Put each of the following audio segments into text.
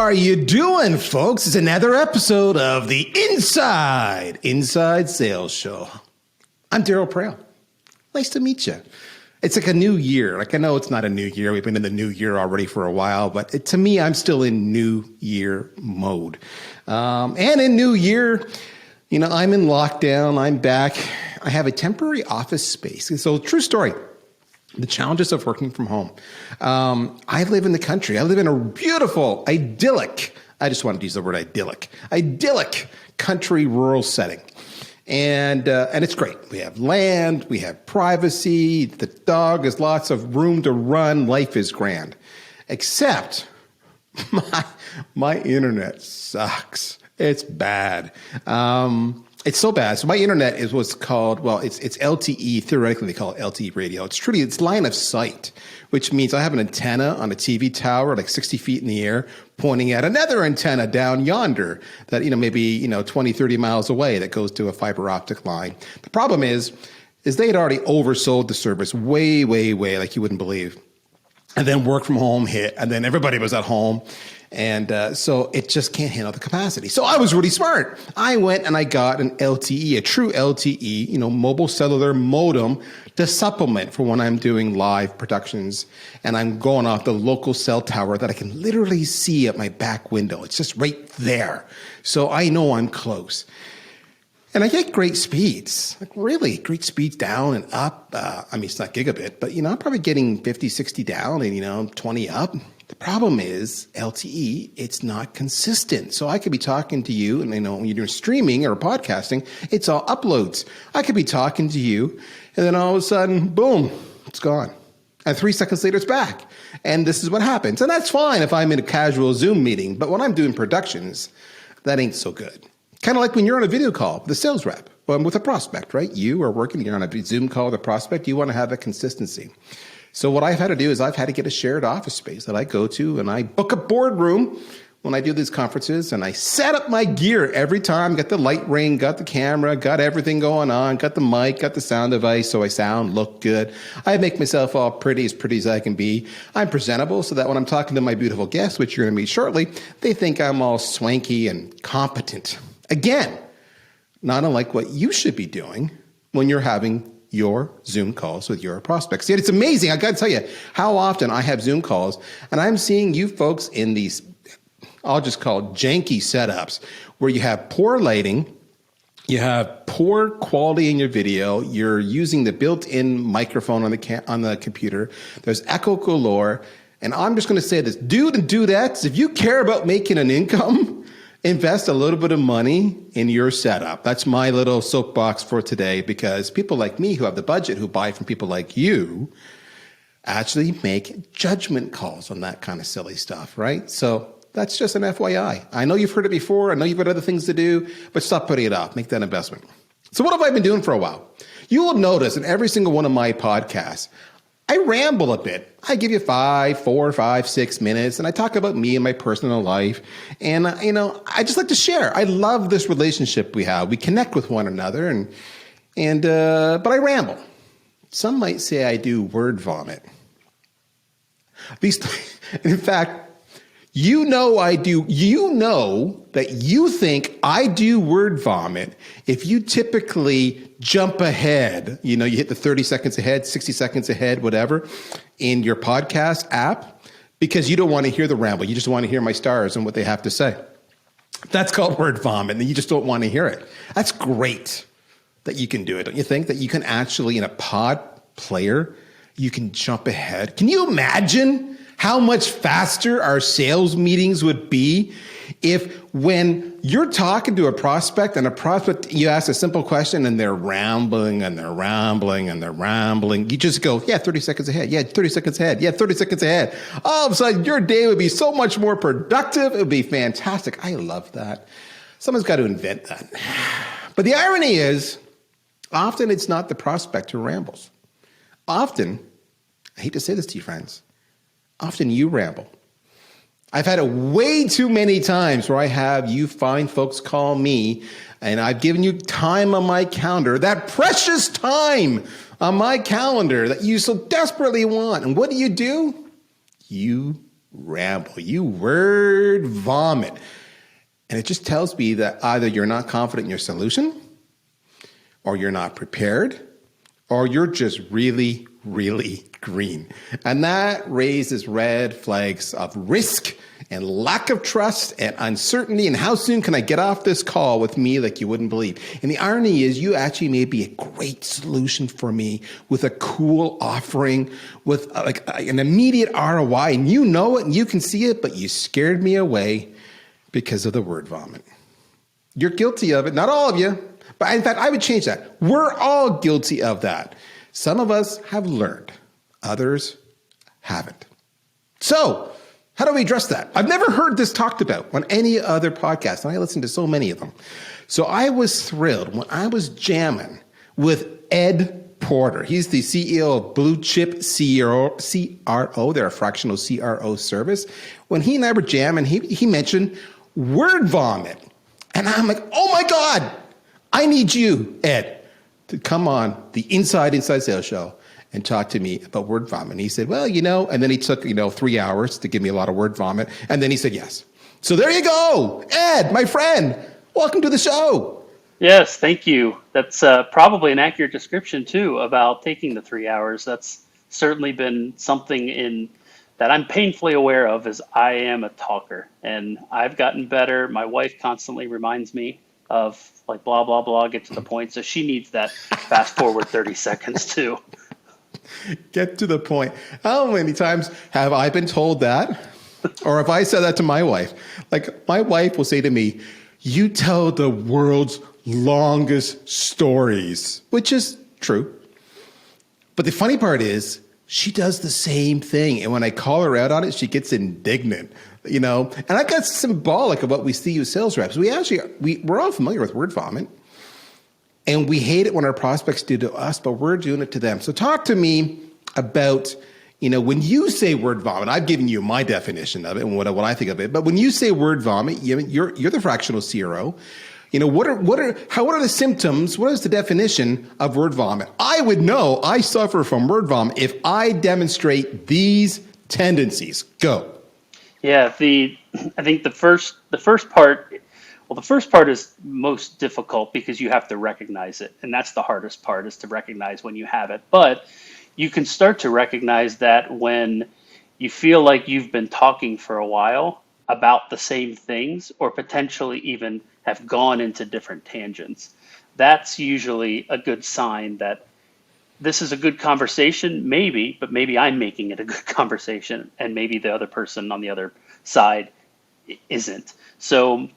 are you doing, folks? It's another episode of the Inside Sales Show. I'm Darryl Prail. Nice to meet you. It's like a new year. Like, I know it's not a new year. We've been in the new year already for a while, but to me, I'm still in new year mode. And in new year, you know, I'm in lockdown. I'm back. I have a temporary office space. So, true story. The challenges of working from home. I live in the country. I live in a beautiful, idyllic, I just wanted to use the word idyllic country rural setting. And it's great. We have land, we have privacy, the dog has lots of room to run, life is grand. Except my internet sucks. It's bad. It's so bad. So my internet is what's called, well, it's LTE. Theoretically, they call it LTE radio. It's line of sight, which means I have an antenna on a TV tower, like 60 feet in the air, pointing at another antenna down yonder that, maybe, 20, 30 miles away that goes to a fiber optic line. The problem is they had already oversold the service way, like you wouldn't believe. And then work from home hit, and then everybody was at home. And so it just can't handle the capacity. So I was really smart. I went and I got an LTE, a true LTE, mobile cellular modem to supplement for when I'm doing live productions and I'm going off the local cell tower that I can literally see at my back window. It's just right there. So I know I'm close. And I get great speeds, like really great speeds down and up. It's not gigabit, but, I'm probably getting 50, 60 down and, 20 up. The problem is LTE, it's not consistent. So I could be talking to you and when you're doing streaming or podcasting, it's all uploads. I could be talking to you and then all of a sudden, boom, it's gone. And 3 seconds later, it's back. And this is what happens. And that's fine if I'm in a casual Zoom meeting. But when I'm doing productions, that ain't so good. Kind of like when you're on a video call with a sales rep, with a prospect, right? You are working, you're on a Zoom call with a prospect. You want to have that consistency. So what I've had to do is I've had to get a shared office space that I go to and I book a boardroom when I do these conferences and I set up my gear every time, got the light ring, got the camera, got everything going on, got the mic, got the sound device so I look good. I make myself all pretty as I can be. I'm presentable so that when I'm talking to my beautiful guests, which you're going to meet shortly, they think I'm all swanky and competent. Again, not unlike what you should be doing when you're having your Zoom calls with your prospects. Yet it's amazing. I got to tell you how often I have Zoom calls and I'm seeing you folks in these, I'll just call janky setups where you have poor lighting, you have poor quality in your video, you're using the built-in microphone on the computer, there's echo galore, and I'm just going to say this, dudettes, if you care about making an income, invest a little bit of money in your setup. That's my little soapbox for today because people like me who have the budget, who buy from people like you, actually make judgment calls on that kind of silly stuff, right? So that's just an FYI. I know you've heard it before. I know you've got other things to do, but stop putting it off. Make that investment. So what have I been doing for a while? You will notice in every single one of my podcasts, I ramble a bit. I give you 4, 5, 6 minutes, and I talk about me and my personal life. And, I just like to share. I love this relationship we have. We connect with one another, but I ramble. Some might say I do word vomit. In fact, I do. You know that you think I do word vomit if you typically jump ahead. You hit the 30 seconds ahead, 60 seconds ahead, whatever, in your podcast app because you don't want to hear the ramble. You just want to hear my stars and what they have to say. That's called word vomit, and you just don't want to hear it. That's great that you can do it. Don't you think that you can actually, in a pod player, you can jump ahead? Can you imagine how much faster our sales meetings would be if when you're talking to a prospect and you ask a simple question and they're rambling, you just go, 30 seconds ahead. Yeah, 30 seconds ahead. Yeah, 30 seconds ahead. All of a sudden, your day would be so much more productive. It would be fantastic. I love that. Someone's got to invent that. But the irony is, often it's not the prospect who rambles. Often, I hate to say this to you, friends, often you ramble. I've had it way too many times where you find folks call me and I've given you time on my calendar, that precious time on my calendar that you so desperately want. And what do? You ramble. You word vomit. And it just tells me that either you're not confident in your solution, or you're not prepared, or you're just really, really green. And that raises red flags of risk and lack of trust and uncertainty. And how soon can I get off this call with me like you wouldn't believe? And the irony is you actually may be a great solution for me with a cool offering, with like an immediate ROI, and you know it and you can see it, but you scared me away because of the word vomit. You're guilty of it. Not all of you, but in fact, I would change that. We're all guilty of that. Some of us have learned, others haven't. So, how do we address that? I've never heard this talked about on any other podcast, and I listen to so many of them. So I was thrilled when I was jamming with Ed Porter. He's the CEO of Blue Chip CRO. They're a fractional CRO service. When he and I were jamming, he mentioned word vomit. And I'm like, oh my God, I need you, Ed, to come on the Inside Sales Show and talk to me about word vomit. And he said, well, and then he took, 3 hours to give me a lot of word vomit. And then he said, yes. So there you go. Ed, my friend, welcome to the show. Yes, thank you. That's probably an accurate description too about taking the 3 hours. That's certainly been something that I'm painfully aware of, as I am a talker and I've gotten better. My wife constantly reminds me of like, blah, blah, blah, get to the point. So she needs that fast forward 30 seconds too. Get to the point. How many times have I been told that? Or if I said that to my wife, like my wife will say to me, you tell the world's longest stories, which is true. But the funny part is she does the same thing. And when I call her out on it, she gets indignant, and I got symbolic of what we see as sales reps. We're all familiar with word vomit. And we hate it when our prospects do to us, but we're doing it to them. So talk to me about, when you say word vomit, I've given you my definition of it and what I think of it. But when you say word vomit, you're the fractional CRO. What are the symptoms? What is the definition of word vomit? I would know I suffer from word vomit if I demonstrate these tendencies. Go. Yeah, I think the first part. Well, the first part is most difficult because you have to recognize it. And that's the hardest part, is to recognize when you have it. But you can start to recognize that when you feel like you've been talking for a while about the same things, or potentially even have gone into different tangents. That's usually a good sign that this is a good conversation, maybe, but maybe I'm making it a good conversation and maybe the other person on the other side isn't. So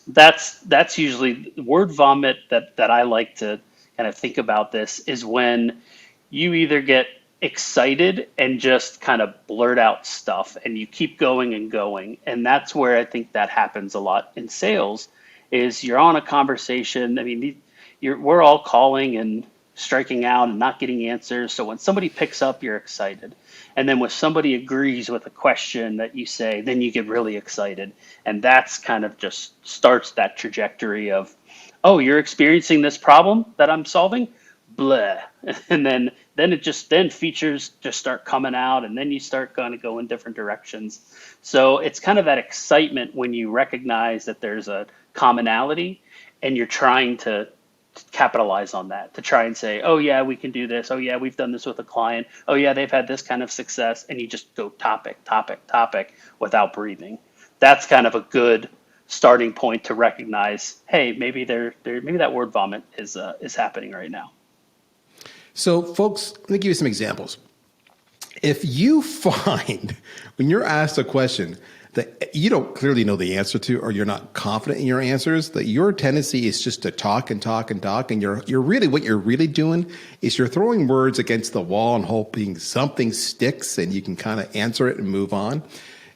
that's usually word vomit that I like to kind of think about. This is when you either get excited and just kind of blurt out stuff and you keep going and going. And that's where I think that happens a lot in sales, is you're on a conversation. I mean, we're all calling and striking out and not getting answers. So when somebody picks up, you're excited. And then when somebody agrees with a question that you say, then you get really excited. And that's kind of just starts that trajectory of, oh, you're experiencing this problem that I'm solving? Blah. And then features just start coming out, and then you start kind of go in different directions. So it's kind of that excitement when you recognize that there's a commonality and you're trying to capitalize on that, to try and say, oh yeah, we can do this. Oh yeah, we've done this with a client. Oh yeah, they've had this kind of success. And you just go topic without breathing. That's kind of a good starting point to recognize, hey, maybe maybe that word vomit is happening right now. So folks, let me give you some examples. If you find when you're asked a question that you don't clearly know the answer to, or you're not confident in your answers, that your tendency is just to talk, and you're really, what you're really doing is you're throwing words against the wall and hoping something sticks and you can kind of answer it and move on.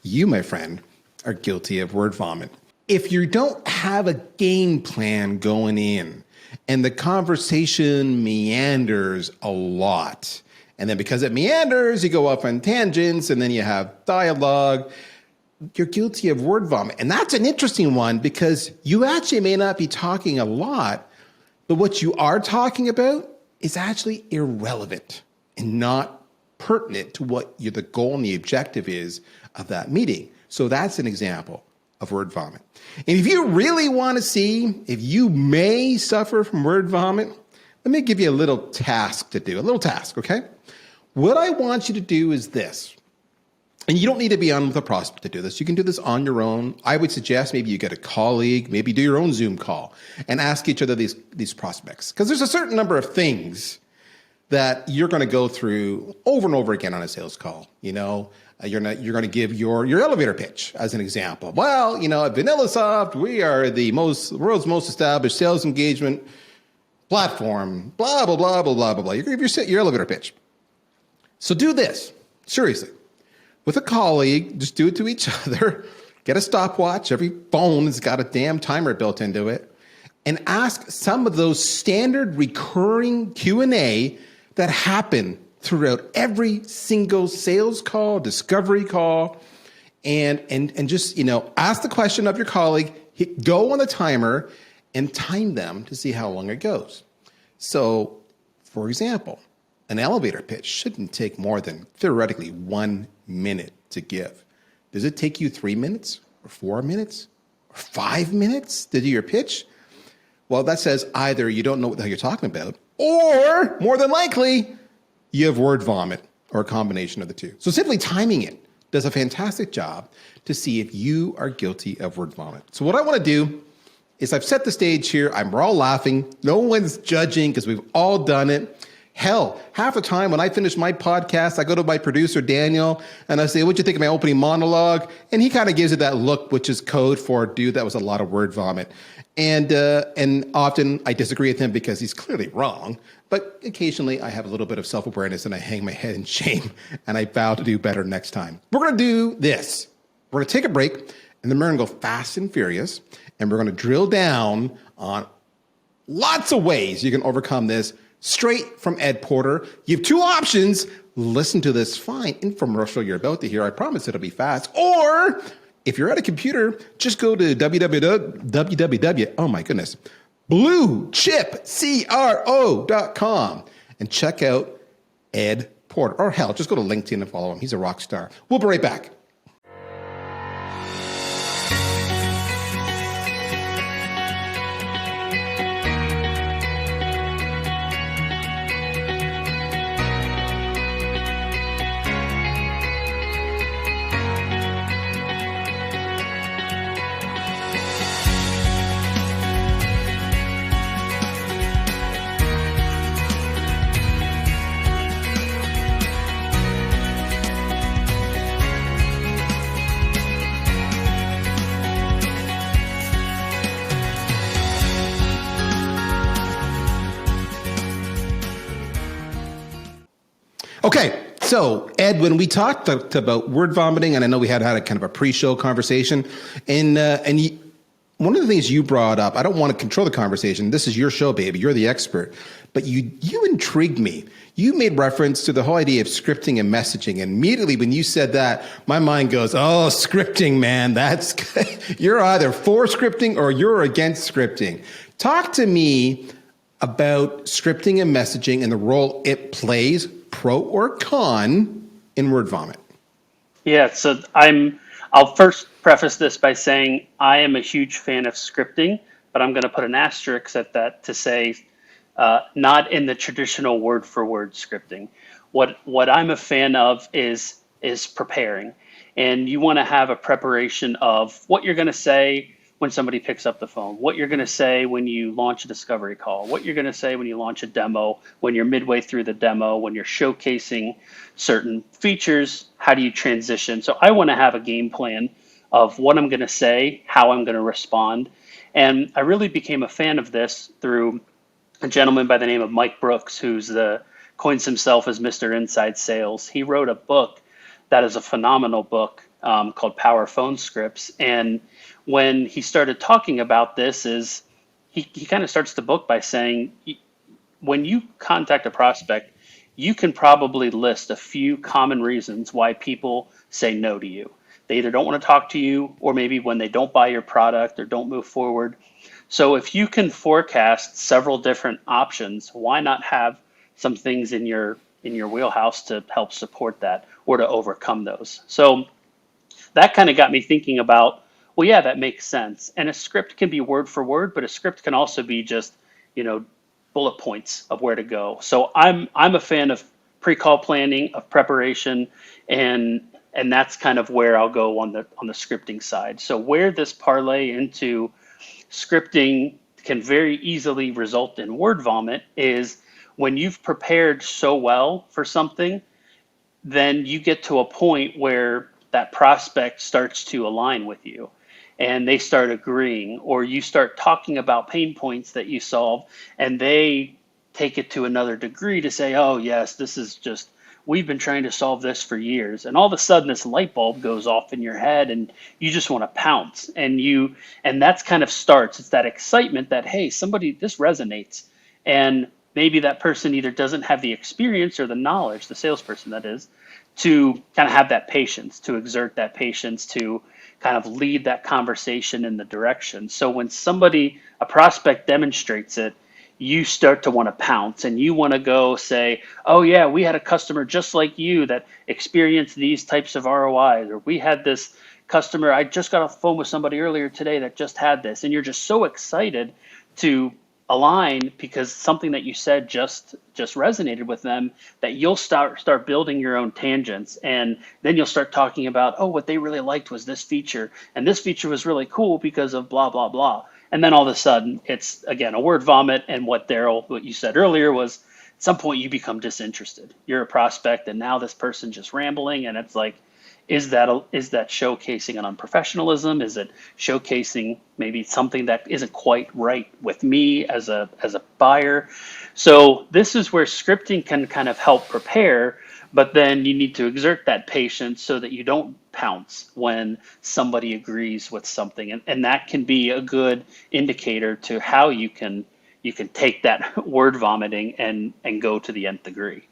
You, my friend, are guilty of word vomit. If you don't have a game plan going in and the conversation meanders a lot, and then because it meanders, you go off on tangents and then you have dialogue, you're guilty of word vomit. And that's an interesting one, because you actually may not be talking a lot, but what you are talking about is actually irrelevant and not pertinent to what the goal and the objective is of that meeting. So that's an example of word vomit. And if you really want to see if you may suffer from word vomit, let me give you a little task to do, okay? What I want you to do is this. And you don't need to be on with a prospect to do this. You can do this on your own. I would suggest maybe you get a colleague, maybe do your own Zoom call and ask each other these prospects. Because there's a certain number of things that you're going to go through over and over again on a sales call. You're going to give your elevator pitch as an example. Well, at VanillaSoft, we are the world's most established sales engagement platform, blah, blah, blah, blah, blah, blah, blah. You're going to give your elevator pitch. So do this, seriously. With a colleague, just do it to each other. Get a stopwatch. Every phone has got a damn timer built into it. And ask some of those standard recurring Q&A that happen throughout every single sales call, discovery call, and just, ask the question of your colleague, go on the timer, and time them to see how long it goes. So, for example, an elevator pitch shouldn't take more than, theoretically, 1 minute to give. Does it take you 3 minutes, or 4 minutes, or 5 minutes to do your pitch? Well, that says either you don't know what the hell you're talking about, or, more than likely, you have word vomit, or a combination of the two. So simply timing it does a fantastic job to see if you are guilty of word vomit. So what I want to do is I've set the stage here. We're all laughing. No one's judging because we've all done it. Hell, half the time when I finish my podcast, I go to my producer, Daniel, and I say, what'd you think of my opening monologue? And he kind of gives it that look, which is code for, dude, that was a lot of word vomit. And often I disagree with him because he's clearly wrong. But occasionally I have a little bit of self-awareness and I hang my head in shame and I vow to do better next time. We're going to do this. We're going to take a break and then we're going to go fast and furious and we're going to drill down on lots of ways you can overcome this straight from Ed Porter. You have two options. Listen to this fine infomercial you're about to hear. I promise it'll be fast. Or if you're at a computer, just go to bluechipcro.com and check out Ed Porter. Or hell, just go to LinkedIn and follow him. He's a rock star. We'll be right back. Okay, so Ed, when we talked about word vomiting, and I know we had a kind of a pre-show conversation, and one of the things you brought up, I don't want to control the conversation. This is your show, baby. You're the expert. But you intrigued me. You made reference to the whole idea of scripting and messaging. And immediately when you said that, my mind goes, oh, scripting, man. That's you're either for scripting or you're against scripting. Talk to me about scripting and messaging and the role it plays, pro or con, in word vomit. Yeah, so I'll first preface this by saying I am a huge fan of scripting, but I'm going to put an asterisk at that to say not in the traditional word for word scripting. What I'm a fan of is preparing, and you want to have a preparation of what you're going to say when somebody picks up the phone, what you're going to say when you launch a discovery call, what you're going to say when you launch a demo, when you're midway through the demo, when you're showcasing certain features, how do you transition? So I want to have a game plan of what I'm going to say, how I'm going to respond. And I really became a fan of this through a gentleman by the name of Mike Brooks, who's coins himself as Mr. Inside Sales. He wrote a book that is a phenomenal book called Power Phone Scripts. And when he started talking about this, he kind of starts the book by saying, when you contact a prospect, you can probably list a few common reasons why people say no to you. They either don't want to talk to you, or maybe when they don't buy your product or don't move forward. So if you can forecast several different options, why not have some things in your in your wheelhouse to help support that or to overcome those. So that kind of got me thinking about, well, yeah, that makes sense. And a script can be word for word, but a script can also be just, bullet points of where to go. So I'm a fan of pre-call planning, of preparation, and that's kind of where I'll go on the scripting side. So where this parlay into scripting can very easily result in word vomit is when you've prepared so well for something, then you get to a point where that prospect starts to align with you and they start agreeing, or you start talking about pain points that you solve and they take it to another degree to say, oh yes, this is just, we've been trying to solve this for years. And all of a sudden this light bulb goes off in your head and you just want to pounce, and that's kind of starts. It's that excitement that, hey, this resonates. And maybe that person either doesn't have the experience or the knowledge, the salesperson that is, to kind of have that patience, to exert that patience, to kind of lead that conversation in the direction. So when a prospect demonstrates it, you start to want to pounce and you want to go say, oh yeah, we had a customer just like you that experienced these types of ROIs, or we had this customer, I just got off the phone with somebody earlier today that just had this. And you're just so excited to align because something that you said just resonated with them, that you'll start building your own tangents, and then you'll start talking about, oh, what they really liked was this feature, and this feature was really cool because of blah blah blah. And then all of a sudden it's again a word vomit, and what you said earlier was at some point you become disinterested. You're a prospect and now this person's just rambling, and it's like, is that showcasing an unprofessionalism? Is it showcasing maybe something that isn't quite right with me as a buyer? So this is where scripting can kind of help prepare, but then you need to exert that patience so that you don't pounce when somebody agrees with something. And that can be a good indicator to how you can take that word vomiting and go to the nth degree.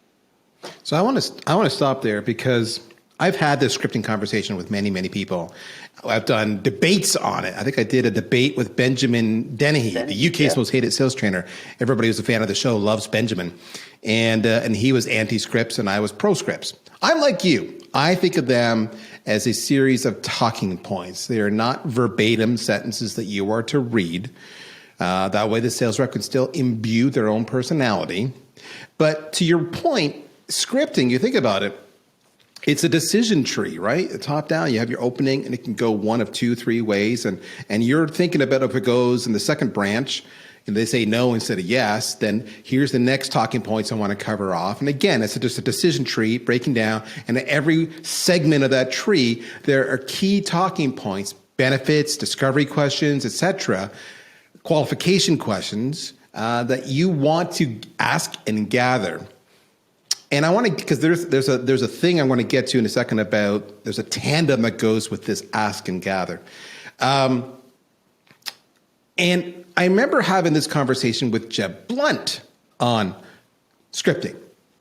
So I want to stop there because I've had this scripting conversation with many, many people. I've done debates on it. I think I did a debate with Benjamin Dennehy, the UK's most hated sales trainer. Everybody who's a fan of the show loves Benjamin. And he was anti-scripts and I was pro-scripts. I'm like you. I think of them as a series of talking points. They are not verbatim sentences that you are to read. That way the sales rep can still imbue their own personality. But to your point, scripting, you think about it, it's a decision tree, right? Top down, you have your opening and it can go one of 2, 3 ways. And you're thinking about if it goes in the second branch and they say no instead of yes, then here's the next talking points I want to cover off. And again, it's just a decision tree breaking down. And at every segment of that tree, there are key talking points, benefits, discovery questions, etc., qualification questions that you want to ask and gather. And I want to, because there's a thing I want to get to in a second about, there's a tandem that goes with this ask and gather. And I remember having this conversation with Jeb Blunt on scripting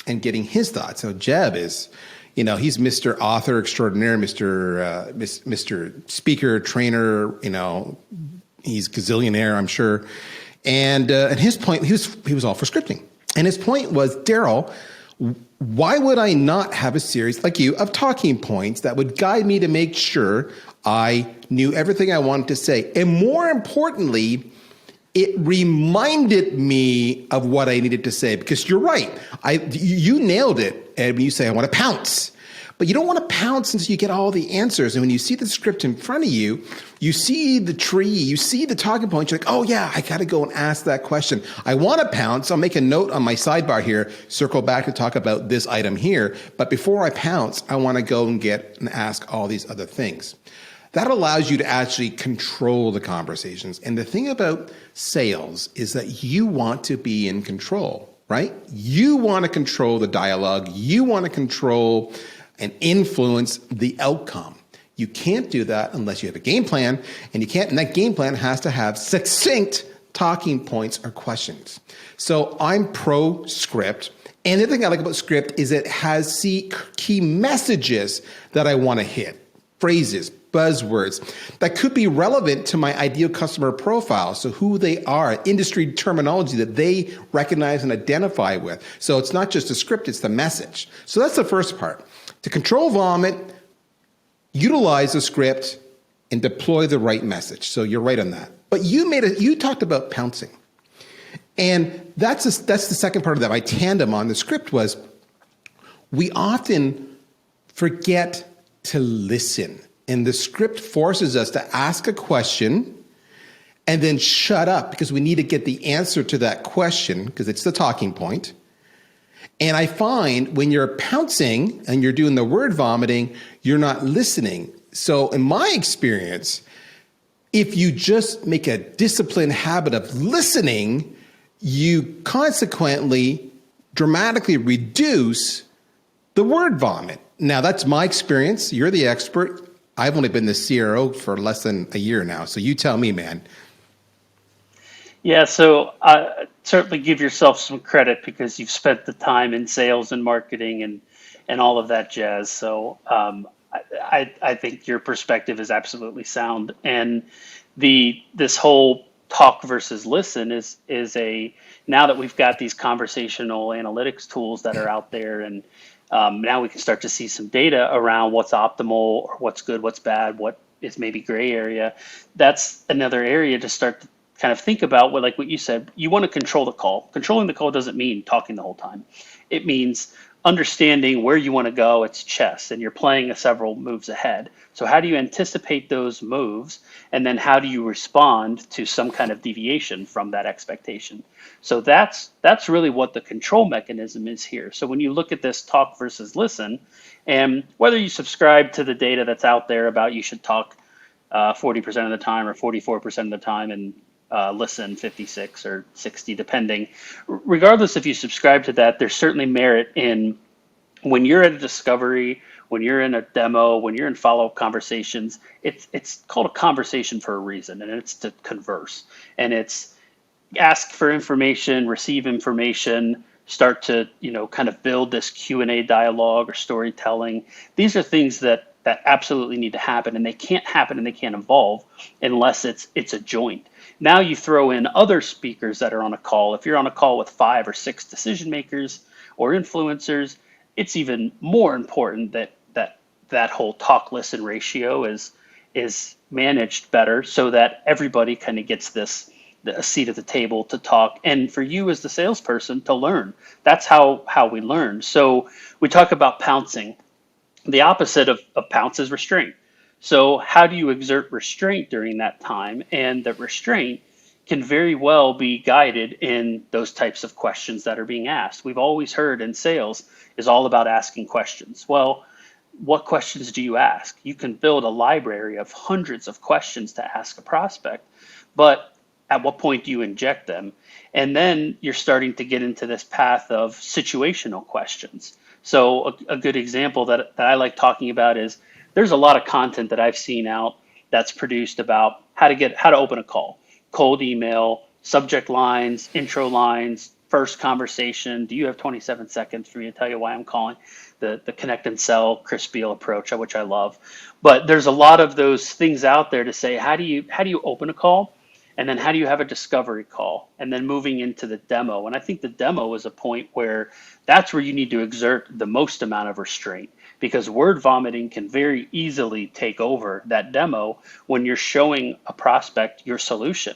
and getting his thoughts. So Jeb is, he's Mr. Author Extraordinaire, Mr. Speaker, Trainer, he's gazillionaire, I'm sure. And his point, he was all for scripting. And his point was, Darryl, why would I not have a series like you of talking points that would guide me to make sure I knew everything I wanted to say? And more importantly, it reminded me of what I needed to say, because you're right. You nailed it, Ed, when you say I want to pounce. But you don't want to pounce until you get all the answers. And when you see the script in front of you, you see the tree, you see the talking points, you're like, oh yeah, I got to go and ask that question. I want to pounce. I'll make a note on my sidebar here, circle back to talk about this item here. But before I pounce, I want to go and get and ask all these other things. That allows you to actually control the conversations. And the thing about sales is that you want to be in control, right? You want to control the dialogue. You want to control and influence the outcome. You can't do that unless you have a game plan, and that game plan has to have succinct talking points or questions. So I'm pro script. And the thing I like about script is it has key messages that I want to hit. phrases, buzzwords that could be relevant to my ideal customer profile. So who they are, industry terminology that they recognize and identify with. So it's not just a script, it's the message. So that's the first part. To control vomit, utilize the script and deploy the right message. So you're right on that. But you talked about pouncing. And that's the second part of that. My tandem on the script was we often forget to listen. And the script forces us to ask a question and then shut up because we need to get the answer to that question because it's the talking point. And I find when you're pouncing and you're doing the word vomiting, you're not listening. So in my experience, if you just make a disciplined habit of listening, you consequently dramatically reduce the word vomit. Now, that's my experience. You're the expert. I've only been the CRO for less than a year now. So you tell me, man. Yeah, so certainly give yourself some credit because you've spent the time in sales and marketing and all of that jazz. So I think your perspective is absolutely sound. And this whole talk versus listen is now that we've got these conversational analytics tools that are out there, and now we can start to see some data around what's optimal or what's good, what's bad, what is maybe gray area. That's another area to start to kind of think about like what you said. You want to control the call. Controlling the call doesn't mean talking the whole time. It means understanding where you want to go. It's chess, and you're playing several moves ahead. So how do you anticipate those moves, and then how do you respond to some kind of deviation from that expectation? So that's really what the control mechanism is here. So when you look at this talk versus listen, and whether you subscribe to the data that's out there about you should talk 40% of the time or 44% of the time and listen 56 or 60, depending. Regardless if you subscribe to that, there's certainly merit in when you're at a discovery, when you're in a demo, when you're in follow-up conversations. It's called a conversation for a reason, and it's to converse. And it's ask for information, receive information, start to kind of build this Q&A dialogue or storytelling. These are things that absolutely need to happen, and they can't happen and they can't evolve unless it's a joint. Now you throw in other speakers that are on a call. If you're on a call with 5 or 6 decision makers or influencers, it's even more important that whole talk listen ratio is managed better so that everybody kind of gets a seat at the table to talk, and for you as the salesperson to learn. That's how we learn. So we talk about pouncing. The opposite of pounce is restraint. So how do you exert restraint during that time? And the restraint can very well be guided in those types of questions that are being asked. We've always heard in sales is all about asking questions. Well, what questions do you ask? You can build a library of hundreds of questions to ask a prospect, but at what point do you inject them? And then you're starting to get into this path of situational questions. So a good example that I like talking about is there's a lot of content that I've seen out that's produced about how to open a call, cold email, subject lines, intro lines, first conversation. Do you have 27 seconds for me to tell you why I'm calling? The connect and sell Chris Beal approach, which I love. But there's a lot of those things out there to say, how do you open a call? And then how do you have a discovery call? And then moving into the demo. And I think the demo is a point where that's where you need to exert the most amount of restraint, because word vomiting can very easily take over that demo when you're showing a prospect your solution.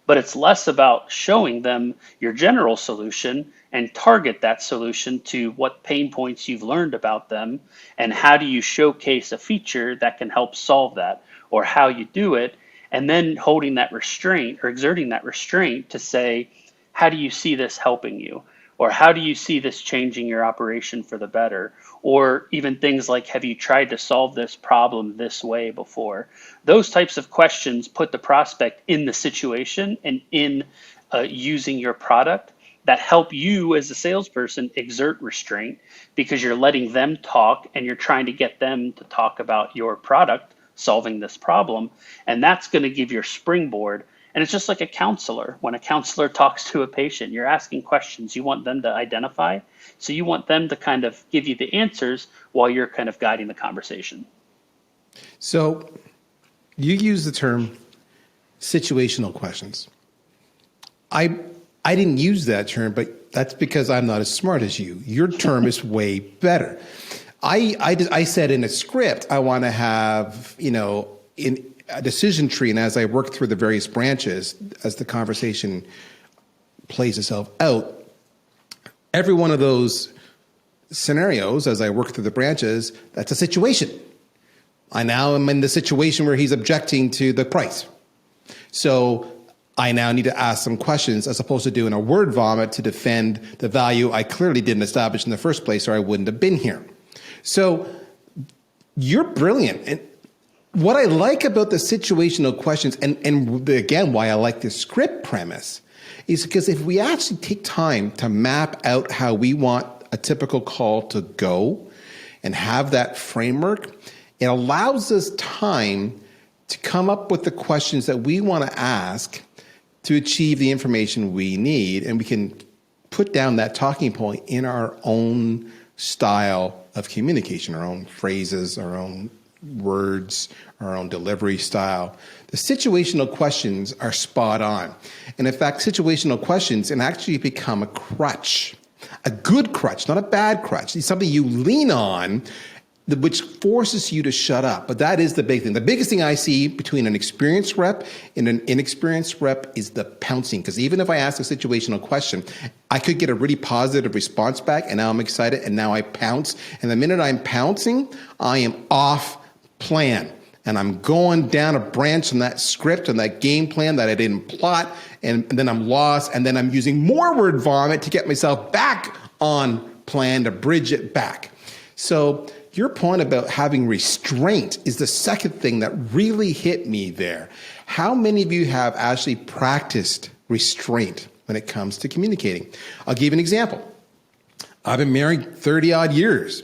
But it's less about showing them your general solution and target that solution to what pain points you've learned about them and how do you showcase a feature that can help solve that, or how you do it. And then holding that restraint or exerting that restraint to say, how do you see this helping you? Or how do you see this changing your operation for the better? Or even things like, have you tried to solve this problem this way before? Those types of questions put the prospect in the situation and in using your product that help you as a salesperson exert restraint, because you're letting them talk and you're trying to get them to talk about your product solving this problem. And that's going to give your springboard. And it's just like a counselor. When a counselor talks to a patient, you're asking questions you want them to identify. So you want them to kind of give you the answers while you're kind of guiding the conversation. So you use the term situational questions. I didn't use that term, but that's because I'm not as smart as you. Your term is way better. I said in a script, I want to have, in a decision tree, and as I work through the various branches, as the conversation plays itself out, every one of those scenarios, as I work through the branches, that's a situation. I now am in the situation where he's objecting to the price. So I now need to ask some questions as opposed to doing a word vomit to defend the value I clearly didn't establish in the first place, or I wouldn't have been here. So you're brilliant. And what I like about the situational questions, and again, why I like this script premise, is because if we actually take time to map out how we want a typical call to go and have that framework, it allows us time to come up with the questions that we want to ask to achieve the information we need. And we can put down that talking point in our own style of communication, our own phrases, our own words, our own delivery style. The situational questions are spot on. And in fact, situational questions can actually become a crutch, a good crutch, not a bad crutch. It's something you lean on, which forces you to shut up. But that is the big thing. The biggest thing I see between an experienced rep and an inexperienced rep is the pouncing. Because even if I ask a situational question, I could get a really positive response back, and now I'm excited, and now I pounce. And the minute I'm pouncing, I am off plan. And I'm going down a branch on that script and that game plan that I didn't plot, and then I'm lost, and then I'm using more word vomit to get myself back on plan to bridge it back. So your point about having restraint is the second thing that really hit me there. How many of you have actually practiced restraint when it comes to communicating? I'll give you an example. I've been married 30 odd years,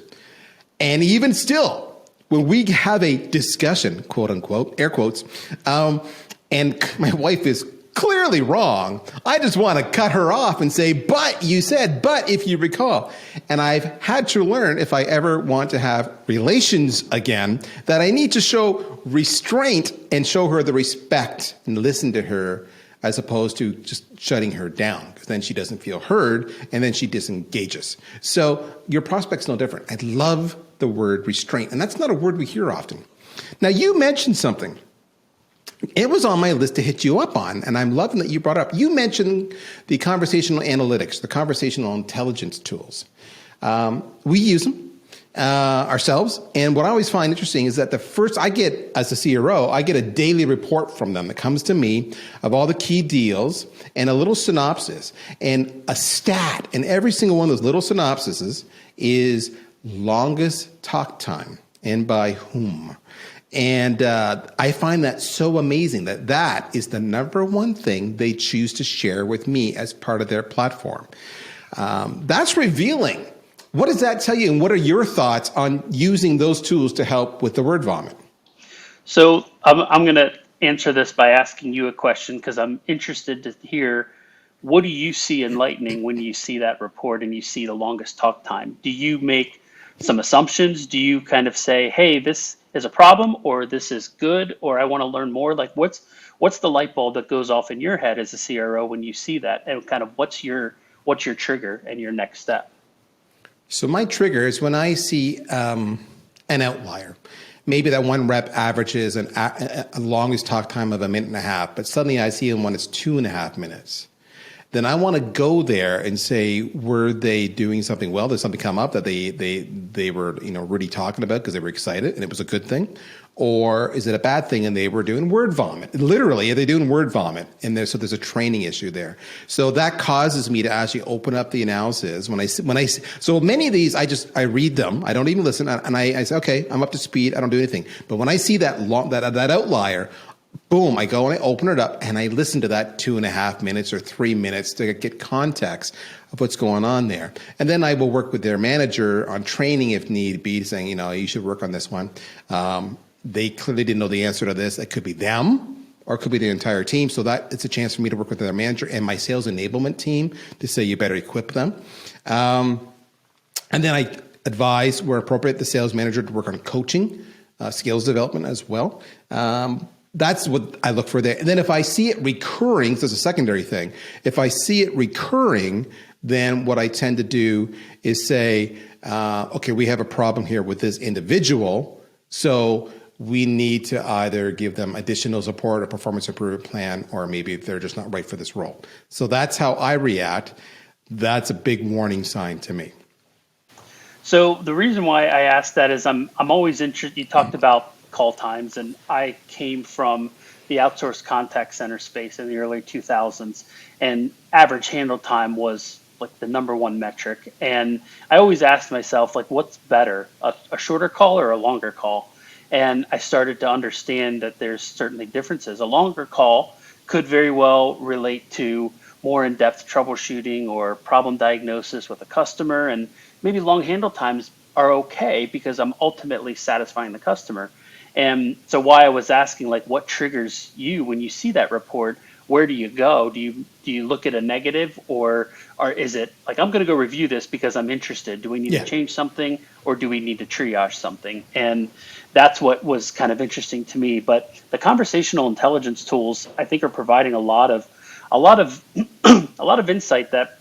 and even still, when we have a discussion, quote unquote, air quotes, and my wife is clearly wrong, I just want to cut her off and say, but you said, but if you recall. And I've had to learn, if I ever want to have relations again, that I need to show restraint and show her the respect and listen to her, as opposed to just shutting her down, because then she doesn't feel heard and then she disengages. So your prospect's no different. I love the word restraint, and that's not a word we hear often. Now, you mentioned something. It was on my list to hit you up on, and I'm loving that you brought it up. You mentioned the conversational analytics, the conversational intelligence tools. We use them ourselves, and what I always find interesting is that the first I get as a CRO, I get a daily report from them that comes to me of all the key deals and a little synopsis and a stat, and every single one of those little synopsises is longest talk time and by whom. And I find that so amazing that is the number one thing they choose to share with me as part of their platform. That's revealing. What does that tell you, and what are your thoughts on using those tools to help with the word vomit? So I'm going to answer this by asking you a question, because I'm interested to hear, what do you see in Lightning when you see that report and you see the longest talk time? Do you make some assumptions? Do you kind of say, hey, this is a problem, or this is good, or I want to learn more? Like what's the light bulb that goes off in your head as a CRO when you see that, and kind of what's your trigger and your next step? So my trigger is when I see an outlier. Maybe that one rep averages a longest talk time of 1.5 minutes, but suddenly I see one that's 2.5 minutes. Then I want to go there and say, were they doing something well? Did something come up that they were really talking about because they were excited and it was a good thing? Or is it a bad thing and they were doing word vomit? Literally, are they doing word vomit? And so there's a training issue there. So that causes me to actually open up the analysis. So many of these, I read them. I don't even listen, and I say, okay, I'm up to speed. I don't do anything. But when I see that outlier, boom, I go and I open it up and I listen to that 2.5 minutes or 3 minutes to get context of what's going on there. And then I will work with their manager on training if need be, saying, you should work on this one. They clearly didn't know the answer to this. It could be them or it could be the entire team. So that it's a chance for me to work with their manager and my sales enablement team to say you better equip them. And then I advise, where appropriate, the sales manager to work on coaching skills development as well. That's what I look for there. And then if I see it recurring, so it's a secondary thing. If I see it recurring, then what I tend to do is say, okay, we have a problem here with this individual. So we need to either give them additional support, a performance improvement plan, or maybe they're just not right for this role. So that's how I react. That's a big warning sign to me. So the reason why I asked that is I'm always interested. You talked about call times, and I came from the outsourced contact center space in the early 2000s, and average handle time was like the number one metric. And I always asked myself, like, what's better, a shorter call or a longer call? And I started to understand that there's certainly differences. A longer call could very well relate to more in-depth troubleshooting or problem diagnosis with a customer, and maybe long handle times are okay because I'm ultimately satisfying the customer. And so why I was asking, like, what triggers you when you see that report? Where do you go? Do you look at a negative, or is it like, I'm going to go review this because I'm interested? Do we need to change something, or do we need to triage something? And that's what was kind of interesting to me. But the conversational intelligence tools, I think, are providing a lot of a lot of insight that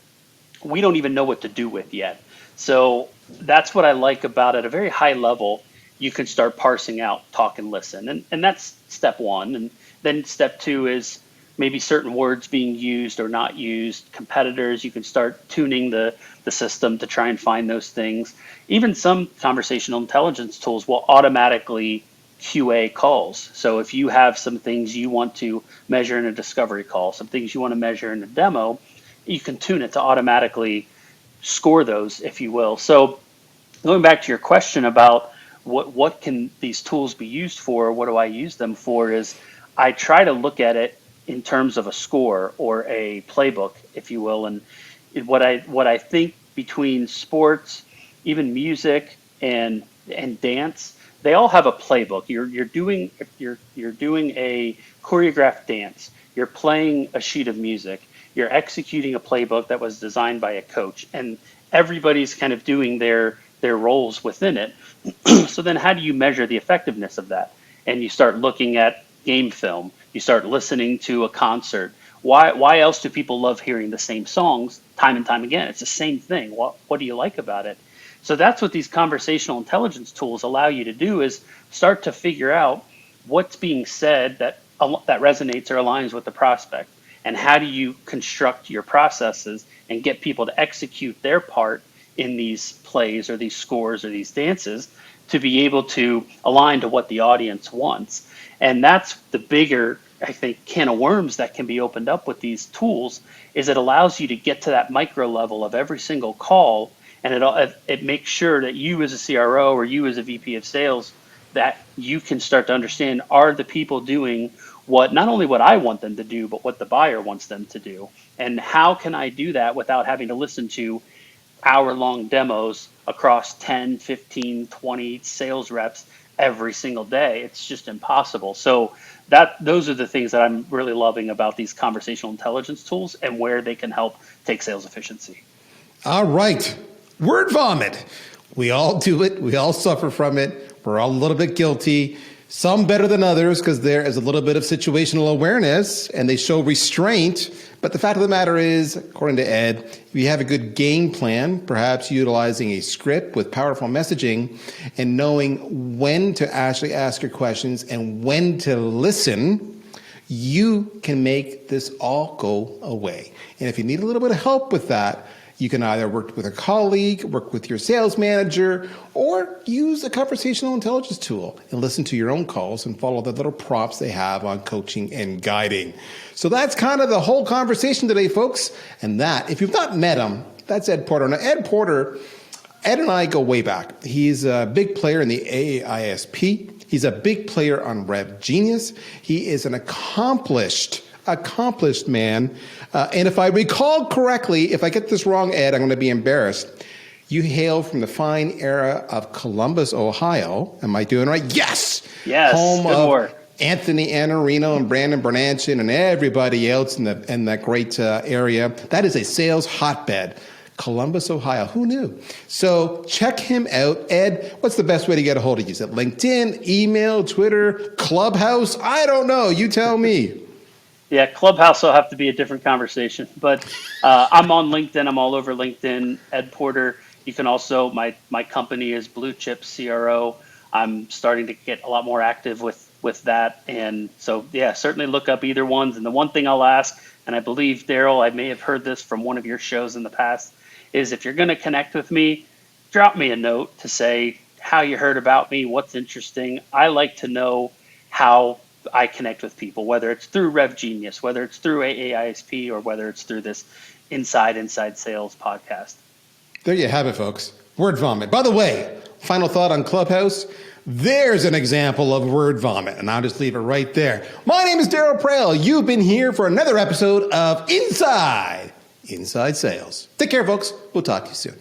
we don't even know what to do with yet. So that's what I like about it. At a very high level, you can start parsing out talk and listen. And that's step one. And then step two is maybe certain words being used or not used, competitors. You can start tuning the system to try and find those things. Even some conversational intelligence tools will automatically QA calls. So if you have some things you want to measure in a discovery call, some things you want to measure in a demo, you can tune it to automatically score those, if you will. So going back to your question about what can these tools be used for, what do I use them for, is I try to look at it in terms of a score or a playbook, if you will. And what I think between sports, even music and dance, they all have a playbook. You're doing a choreographed dance. You're playing a sheet of music. You're executing a playbook that was designed by a coach, and everybody's kind of doing their roles within it. So then how do you measure the effectiveness of that? And you start looking at game film. You start listening to a concert. Why else do people love hearing the same songs time and time again? It's the same thing. What do you like about it? So that's what these conversational intelligence tools allow you to do, is start to figure out what's being said that resonates or aligns with the prospect. And how do you construct your processes and get people to execute their part in these plays or these scores or these dances to be able to align to what the audience wants. And that's the bigger, I think, can of worms that can be opened up with these tools, is it allows you to get to that micro level of every single call. And it makes sure that you as a CRO or you as a VP of sales, that you can start to understand, are the people doing not only what I want them to do, but what the buyer wants them to do? And how can I do that without having to listen to hour-long demos across 10, 15, 20 sales reps every single day? It's just impossible. So those are the things that I'm really loving about these conversational intelligence tools and where they can help take sales efficiency. All right. Word vomit. We all do it. We all suffer from it. We're all a little bit guilty. Some better than others because there is a little bit of situational awareness and they show restraint. But the fact of the matter is, according to Ed, if you have a good game plan, perhaps utilizing a script with powerful messaging and knowing when to actually ask your questions and when to listen, you can make this all go away. And if you need a little bit of help with that, you can either work with a colleague, work with your sales manager, or use a conversational intelligence tool and listen to your own calls and follow the little prompts they have on coaching and guiding. So that's kind of the whole conversation today, folks. And that, if you've not met him, that's Ed Porter. Now, Ed and I go way back. He's a big player in the AAISP. He's a big player on Rev Genius. He is an accomplished man. And if I recall correctly, if I get this wrong, Ed, I'm going to be embarrassed. You hail from the fine era of Columbus, Ohio. Am I doing right? Yes. Yes. Home good of work. Anthony Anarino and Brandon Bernanchin and everybody else in that great area. That is a sales hotbed. Columbus, Ohio. Who knew? So check him out. Ed, what's the best way to get a hold of you? Is it LinkedIn, email, Twitter, Clubhouse? I don't know. You tell me. Yeah, Clubhouse will have to be a different conversation, but I'm on LinkedIn. I'm all over LinkedIn. Ed Porter. You can also my company is Blue Chip CRO. I'm starting to get a lot more active with that, and so yeah, certainly look up either ones. And the one thing I'll ask, and I believe Darryl, I may have heard this from one of your shows in the past, is if you're going to connect with me, drop me a note to say how you heard about me, what's interesting. I like to know how I connect with people, whether it's through Rev Genius, whether it's through AAISP, or whether it's through this Inside Sales podcast. There you have it, folks. Word vomit. By the way, final thought on Clubhouse. There's an example of word vomit, and I'll just leave it right there. My name is Darryl Prail. You've been here for another episode of Inside Sales. Take care, folks. We'll talk to you soon.